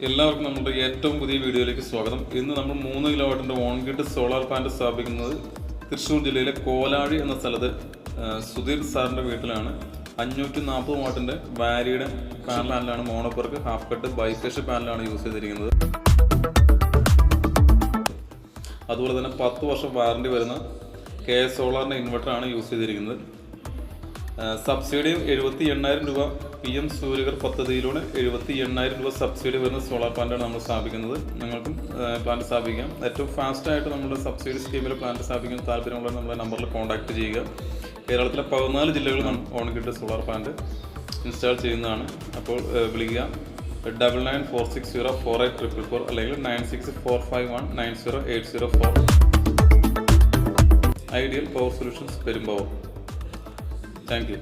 എല്ലാവർക്കും നമ്മുടെ ഏറ്റവും പുതിയ വീഡിയോയിലേക്ക് സ്വാഗതം. ഇന്ന് നമ്മൾ 3 കിലോവാട്ടിൻ്റെ ഓൺ ഗ്രിഡ് സോളാർ പ്ലാന്റ് സ്ഥാപിക്കുന്നത് തൃശ്ശൂർ ജില്ലയിലെ കോലാഴി എന്ന സ്ഥലത്ത് സുധീർ സാറിൻ്റെ വീട്ടിലാണ്. 540 വാട്ടിൻ്റെ വാരിയുടെ പാനലാണ്. മോണോപ്പർക്ക് ഹാഫ് കട്ട് ബൈഫേഷ്യൽ പാനലാണ് യൂസ് ചെയ്തിരിക്കുന്നത്. അതുപോലെ തന്നെ 10 വർഷം വാറണ്ടി വരുന്ന KS സോളാറിൻ്റെ ഇൻവെർട്ടറാണ് യൂസ് ചെയ്തിരിക്കുന്നത്. സബ്സിഡിയും 78,000 രൂപ PM സൂര്യഗർ പദ്ധതിയിലൂടെ 78,000 രൂപ സബ്സിഡി വരുന്ന സോളാർ പ്ലാന്റാണ് നമ്മൾ സ്ഥാപിക്കുന്നത്. നിങ്ങൾക്കും പ്ലാന്റ് സ്ഥാപിക്കാം. ഏറ്റവും ഫാസ്റ്റായിട്ട് നമ്മുടെ സബ്സിഡി സ്കീമിൽ പ്ലാന്റ് സ്ഥാപിക്കാൻ താല്പര്യമുള്ള നമ്മുടെ നമ്പറിൽ കോൺടാക്ട് ചെയ്യുക. കേരളത്തിലെ 14 ജില്ലകളിൽ on grid solar plant install ചെയ്യുന്നതാണ്. അപ്പോൾ വിളിക്കുക 9946048444 അല്ലെങ്കിൽ 9645190804. Ideal power solutions Perumbavoor. Thank you.